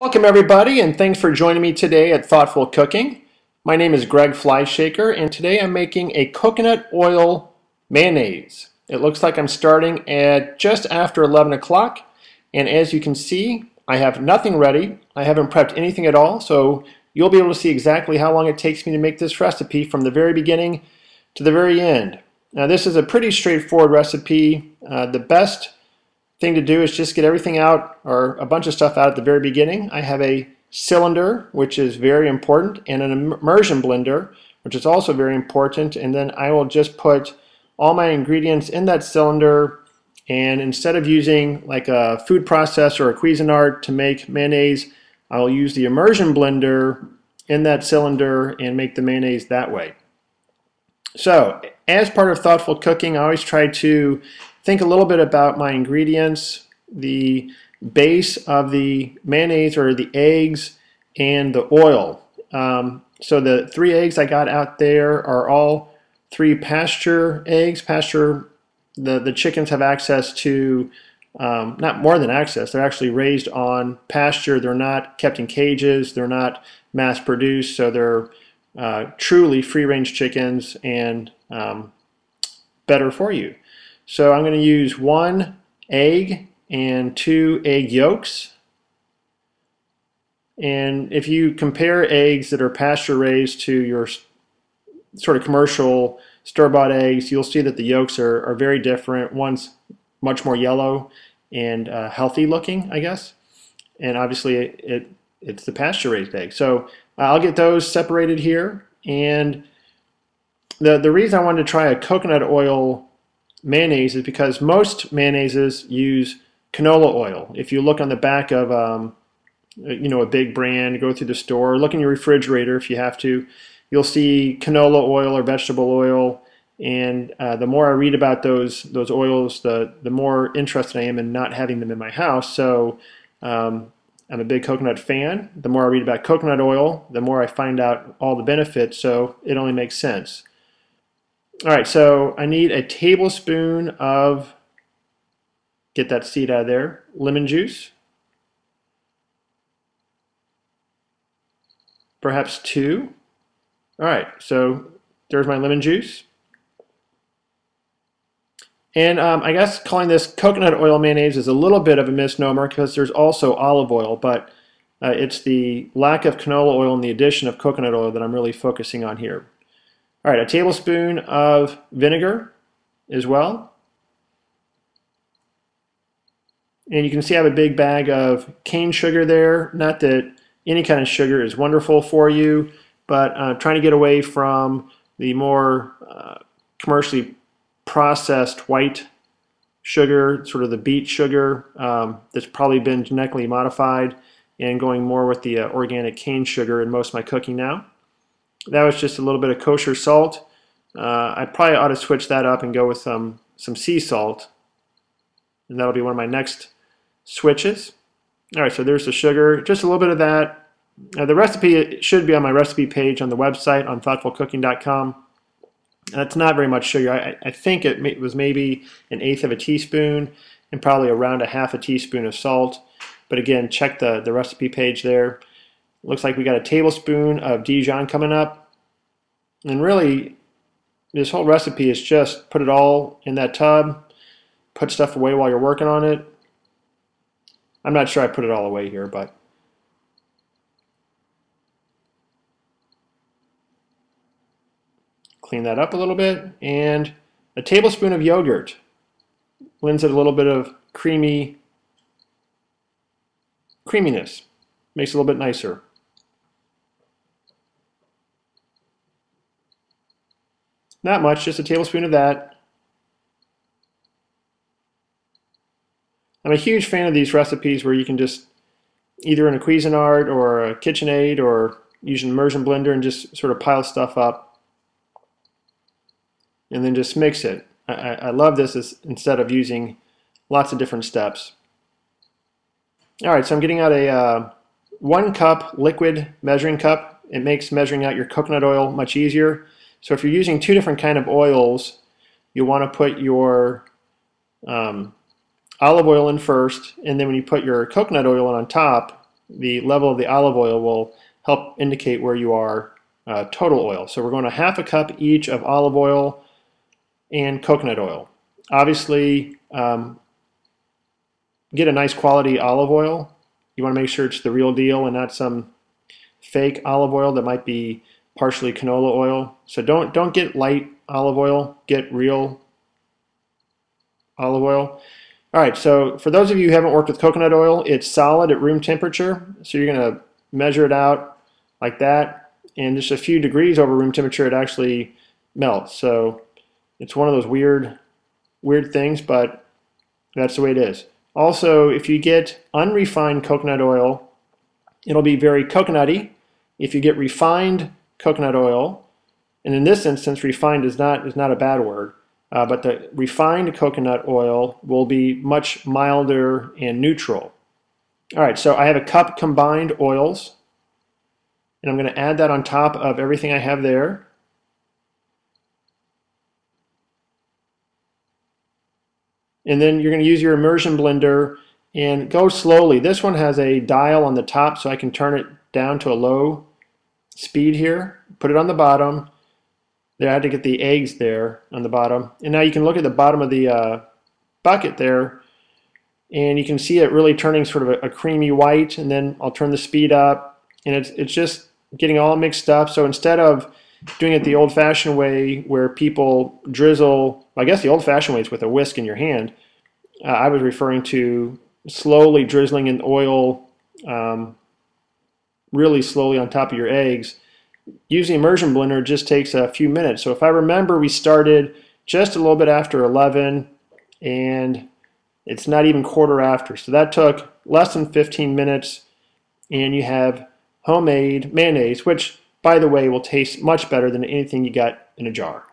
Welcome everybody, and thanks for joining me today at Thoughtful Cooking. My name is Greg Fleischaker, and today I'm making a coconut oil mayonnaise. It looks like I'm starting at just after 11 o'clock, and as you can see, I have nothing ready. I haven't prepped anything at all, so you'll be able to see exactly how long it takes me to make this recipe from the very beginning to the very end. Now this is a pretty straightforward recipe. The best thing to do is just get everything out, or a bunch of stuff out at the very beginning. I have a cylinder, which is very important, and an immersion blender, which is also very important, and then I will just put all my ingredients in that cylinder, and instead of using like a food processor or a Cuisinart to make mayonnaise, I'll use the immersion blender in that cylinder and make the mayonnaise that way. So, as part of Thoughtful Cooking, I always try to think a little bit about my ingredients, the base of the mayonnaise or the eggs, and the oil. So the 3 eggs I got out there are all 3 pasture eggs. The chickens have access to, not more than access, they're actually raised on pasture. They're not kept in cages, they're not mass produced, so they're truly free-range chickens and better for you. So I'm going to use 1 egg and 2 egg yolks. And if you compare eggs that are pasture raised to your sort of commercial store-bought eggs, you'll see that the yolks are very different. One's much more yellow and healthy looking, I guess. And obviously it's the pasture raised egg. So I'll get those separated here. And the reason I wanted to try a coconut oil mayonnaise is because most mayonnaises use canola oil. If you look on the back of a big brand, go through the store, look in your refrigerator if you have to, you'll see canola oil or vegetable oil. And the more I read about those oils, the more interested I am in not having them in my house. So I'm a big coconut fan. The more I read about coconut oil, the more I find out all the benefits, so it only makes sense. All right, so I need a tablespoon of, get that seed out of there, lemon juice. Perhaps 2. All right, so there's my lemon juice. And I guess calling this coconut oil mayonnaise is a little bit of a misnomer because there's also olive oil, but it's the lack of canola oil and the addition of coconut oil that I'm really focusing on here. All right, a tablespoon of vinegar as well. And you can see I have a big bag of cane sugar there. Not that any kind of sugar is wonderful for you, but trying to get away from the more commercially processed white sugar, sort of the beet sugar that's probably been genetically modified, and going more with the organic cane sugar in most of my cooking now. That was just a little bit of kosher salt. I probably ought to switch that up and go with some sea salt. And that'll be one of my next switches. All right, so there's the sugar, just a little bit of that. The recipe should be on my recipe page on the website on thoughtfulcooking.com. That's not very much sugar. I think it was maybe 1/8 of a teaspoon and probably around 1/2 teaspoon of salt. But again, check the recipe page there. Looks like we got a tablespoon of Dijon coming up. And really, this whole recipe is just put it all in that tub, put stuff away while you're working on it. I'm not sure I put it all away here, but clean that up a little bit. And a tablespoon of yogurt lends it a little bit of creaminess. Makes it a little bit nicer. Not much, just a tablespoon of that. I'm a huge fan of these recipes where you can just, either in a Cuisinart or a KitchenAid or use an immersion blender, and just sort of pile stuff up and then just mix it. I love this instead of using lots of different steps. All right, so I'm getting out a 1 cup liquid measuring cup. It makes measuring out your coconut oil much easier. So if you're using 2 different kind of oils, you'll want to put your olive oil in first, and then when you put your coconut oil on top, the level of the olive oil will help indicate where you are total oil. So we're going to 1/2 cup each of olive oil and coconut oil. Obviously, get a nice quality olive oil. You want to make sure it's the real deal and not some fake olive oil that might be partially canola oil. So don't get light olive oil, get real olive oil. All right, so for those of you who haven't worked with coconut oil, it's solid at room temperature. So you're going to measure it out like that, and just a few degrees over room temperature, it actually melts. So it's one of those weird things, but that's the way it is. Also, if you get unrefined coconut oil, it'll be very coconutty. If you get refined coconut oil, and in this instance, refined is not a bad word, but the refined coconut oil will be much milder and neutral. All right, so I have a cup combined oils, and I'm going to add that on top of everything I have there. And then you're going to use your immersion blender and go slowly. This one has a dial on the top, so I can turn it down to a low speed here. Put it on the bottom. There, I had to get the eggs there on the bottom. And now you can look at the bottom of the bucket there, and you can see it really turning sort of a creamy white. And then I'll turn the speed up, and it's just getting all mixed up. So instead of doing it the old-fashioned way where people drizzle, I guess the old-fashioned way is with a whisk in your hand. I was referring to slowly drizzling in oil, really slowly on top of your eggs. Using immersion blender just takes a few minutes. So if I remember, we started just a little bit after 11, and it's not even quarter after. So that took less than 15 minutes, and you have homemade mayonnaise, which, by the way, will taste much better than anything you got in a jar.